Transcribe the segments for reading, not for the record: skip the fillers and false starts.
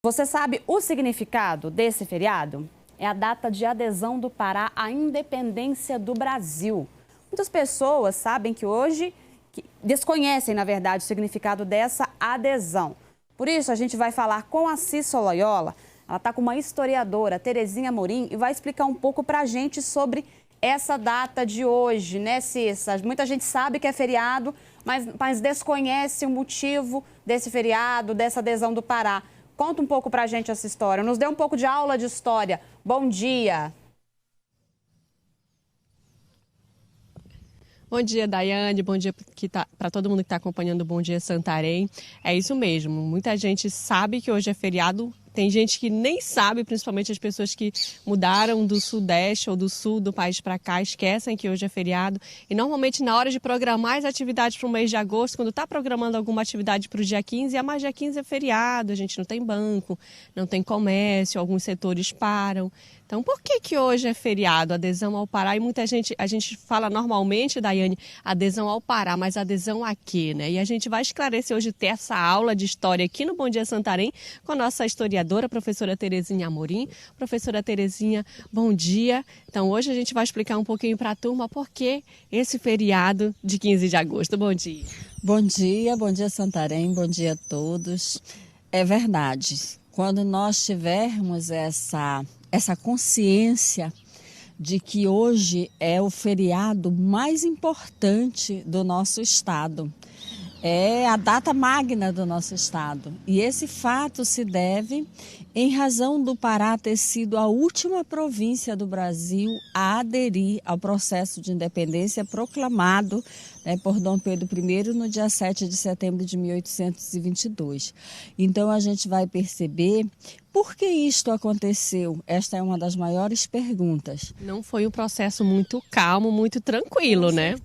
Você sabe o significado desse feriado? É a data de adesão do Pará à independência do Brasil. Muitas pessoas sabem que hoje, desconhecem, na verdade, o significado dessa adesão. Por isso, a gente vai falar com a Cissa Loyola. Ela está com uma historiadora, Terezinha Amorim, e vai explicar um pouco para a gente sobre essa data de hoje, né, Cissa? Muita gente sabe que é feriado, mas desconhece o motivo desse feriado, dessa adesão do Pará. Conta um pouco para a gente essa história. Nos dê um pouco de aula de história. Bom dia. Bom dia, Daiane. Bom dia para todo mundo que está acompanhando o Bom Dia Santarém. É isso mesmo. Muita gente sabe que hoje é feriado. Tem gente que nem sabe, principalmente as pessoas que mudaram do sudeste ou do sul do país para cá, esquecem que hoje é feriado. E normalmente na hora de programar as atividades para o mês de agosto, quando está programando alguma atividade para o dia 15, mas dia 15 é feriado, a gente não tem banco, não tem comércio, alguns setores param. Então, por que hoje é feriado, adesão ao Pará? E muita gente, a gente fala normalmente, Daiane, adesão ao Pará, mas adesão a quê, né? E a gente vai esclarecer hoje, ter essa aula de história aqui no Bom Dia Santarém com a nossa historiadora, a professora Terezinha Amorim. Professora Terezinha, bom dia. Então, hoje a gente vai explicar um pouquinho para a turma por que esse feriado de 15 de agosto. Bom dia. Bom dia Santarém, bom dia a todos. É verdade, quando nós tivermos essa consciência de que hoje é o feriado mais importante do nosso estado, é a data magna do nosso estado. E esse fato se deve em razão do Pará ter sido a última província do Brasil a aderir ao processo de independência proclamado, por Dom Pedro I no dia 7 de setembro de 1822. Então a gente vai perceber por que isto aconteceu. Esta é uma das maiores perguntas. Não foi um processo muito calmo, muito tranquilo, né?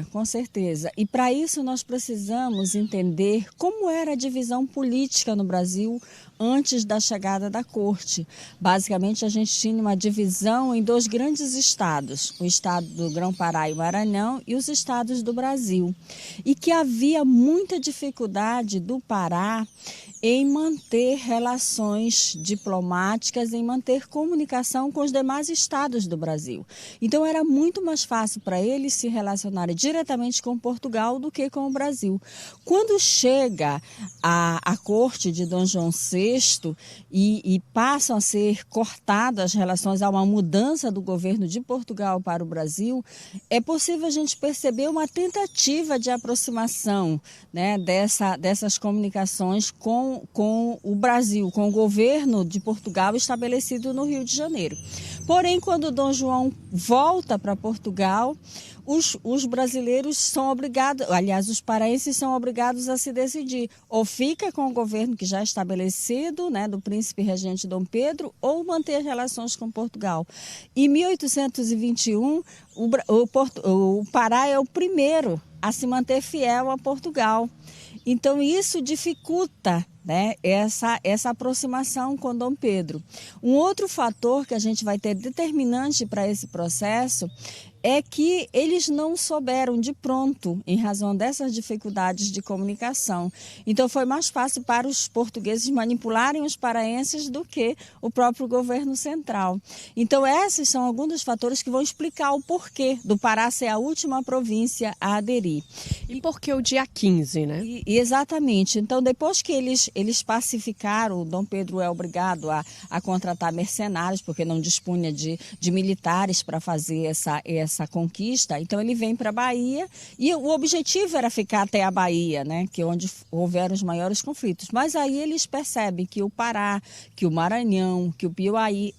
Com certeza. E para isso nós precisamos entender como era a divisão política no Brasil antes da chegada da corte. Basicamente, a gente tinha uma divisão em dois grandes estados, o estado do Grão-Pará e o Maranhão e os estados do Brasil. E que havia muita dificuldade do Pará em manter relações diplomáticas, em manter comunicação com os demais estados do Brasil. Então, era muito mais fácil para eles se relacionarem diretamente com Portugal do que com o Brasil. Quando chega a corte de Dom João VI e passam a ser cortadas as relações, há uma mudança do governo de Portugal para o Brasil, é possível a gente perceber uma tentativa de aproximação, né, dessas comunicações com o Brasil, com o governo de Portugal estabelecido no Rio de Janeiro. Porém, quando Dom João volta para Portugal, os brasileiros são obrigados, aliás, os paraenses são obrigados a se decidir. Ou fica com o governo que já é estabelecido, né, do príncipe regente Dom Pedro, ou manter relações com Portugal. Em 1821, o Pará é o primeiro a se manter fiel a Portugal. Então, isso dificulta, né, essa aproximação com Dom Pedro. Um outro fator que a gente vai ter determinante para esse processo é que eles não souberam de pronto, em razão dessas dificuldades de comunicação. Então, foi mais fácil para os portugueses manipularem os paraenses do que o próprio governo central. Então, esses são alguns dos fatores que vão explicar o porquê do Pará ser a última província a aderir. E por que o dia 15, né? Exatamente. Então, depois que eles pacificaram, Dom Pedro é obrigado a contratar mercenários, porque não dispunha de militares para fazer essa conquista. Então ele vem para a Bahia e o objetivo era ficar até a Bahia, né, que é onde houveram os maiores conflitos. Mas aí eles percebem que o Pará, que o Maranhão, que o Piauí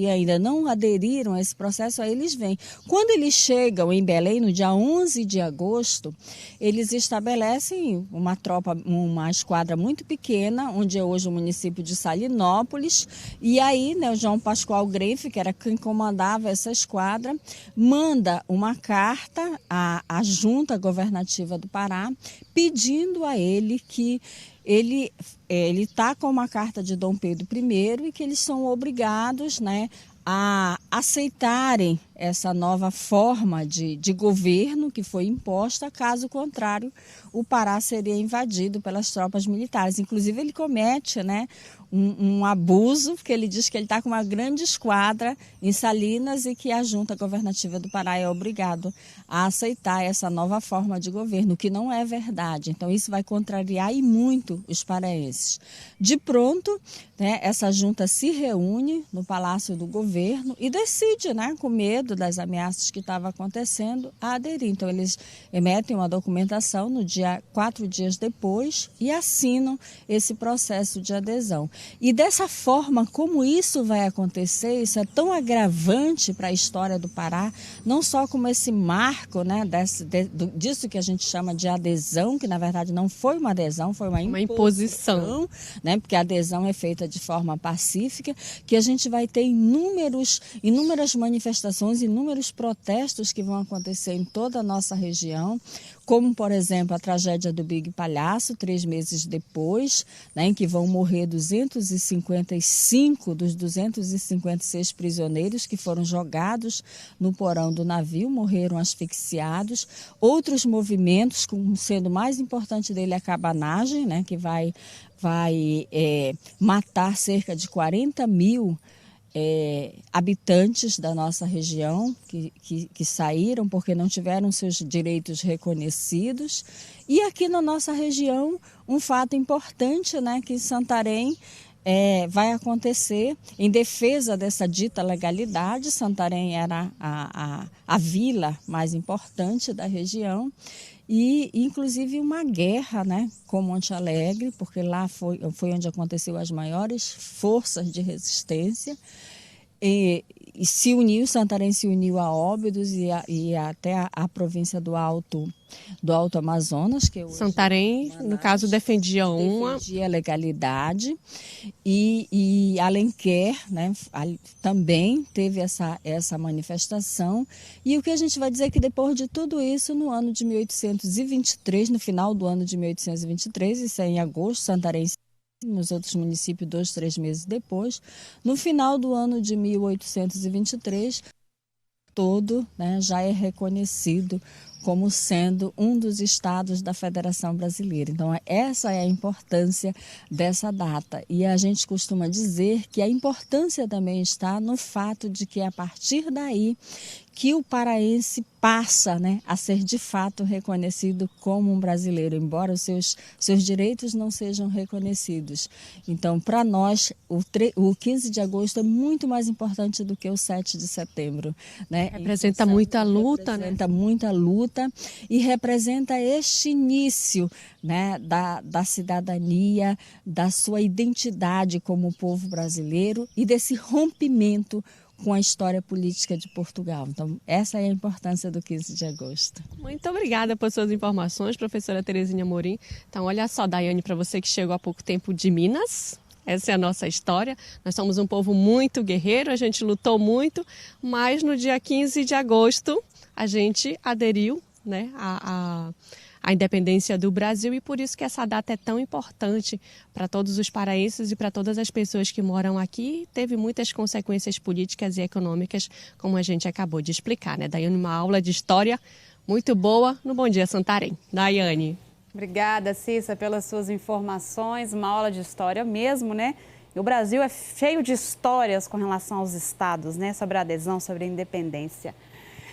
ainda não aderiram a esse processo, aí eles vêm. Quando eles chegam em Belém, no dia 11 de agosto, eles estabelecem uma esquadra muito pequena, onde é hoje o município de Salinópolis, e aí, né, o João Pascoal Greife, que era quem comandava essa esquadra, manda uma carta à junta governativa do Pará, pedindo a ele que ele está com uma carta de Dom Pedro I e que eles são obrigados, né, a aceitarem essa nova forma de governo que foi imposta. Caso contrário, o Pará seria invadido pelas tropas militares. Inclusive, ele comete, né, um abuso, porque ele diz que ele está com uma grande esquadra em Salinas e que a junta governativa do Pará é obrigado a aceitar essa nova forma de governo, o que não é verdade. Então, isso vai contrariar e muito os paraenses. De pronto, né, essa junta se reúne no Palácio do Governo e decide, né, com medo das ameaças que estavam acontecendo, a aderir. Então, eles emitem uma documentação no dia 4 dias depois e assinam esse processo de adesão. E dessa forma, como isso vai acontecer, isso é tão agravante para a história do Pará, não só como esse marco, né, disso que a gente chama de adesão, que na verdade não foi uma adesão, foi uma imposição, né, porque a adesão é feita de forma pacífica, que a gente vai ter inúmeras manifestações, inúmeros protestos que vão acontecer em toda a nossa região, como, por exemplo, a tragédia do Big Palhaço, 3 meses depois, né, em que vão morrer 255 dos 256 prisioneiros que foram jogados no porão do navio, morreram asfixiados. Outros movimentos, sendo o mais importante dele a cabanagem, né, que vai matar cerca de 40 mil habitantes da nossa região que saíram porque não tiveram seus direitos reconhecidos. E aqui na nossa região, um fato importante, né, que em Santarém vai acontecer em defesa dessa dita legalidade. Santarém era a vila mais importante da região. E, inclusive, uma guerra, né, com Monte Alegre, porque lá foi onde aconteceu as maiores forças de resistência. E Santarém se uniu a Óbidos e até a província do Alto Amazonas. Que hoje Santarém, no caso, defendia a legalidade. E Alenquer, né, também teve essa manifestação. E o que a gente vai dizer é que depois de tudo isso, no ano de 1823, no final do ano de 1823, isso é em agosto, Santarém, nos outros municípios 2, 3 meses depois, no final do ano de 1823, todo, né, já é reconhecido como sendo um dos estados da Federação Brasileira. Então, essa é a importância dessa data. E a gente costuma dizer que a importância também está no fato de que, a partir daí, que o paraense passa, né, a ser de fato reconhecido como um brasileiro, embora os seus direitos não sejam reconhecidos. Então, para nós, o 15 de agosto é muito mais importante do que o 7 de setembro. Né? Representa muita luta, representa muita luta e representa este início, né, da cidadania, da sua identidade como povo brasileiro e desse rompimento com a história política de Portugal. Então, essa é a importância do 15 de agosto. Muito obrigada por suas informações, professora Terezinha Amorim. Então, olha só, Daiane, para você que chegou há pouco tempo de Minas, essa é a nossa história. Nós somos um povo muito guerreiro, a gente lutou muito, mas no dia 15 de agosto a gente aderiu, né, a independência do Brasil, e por isso que essa data é tão importante para todos os paraenses e para todas as pessoas que moram aqui. Teve muitas consequências políticas e econômicas, como a gente acabou de explicar, né? Daiane, uma aula de história muito boa no Bom Dia Santarém. Daiane. Obrigada, Cissa, pelas suas informações. Uma aula de história mesmo, né? E o Brasil é cheio de histórias com relação aos estados, né? Sobre a adesão, sobre a independência.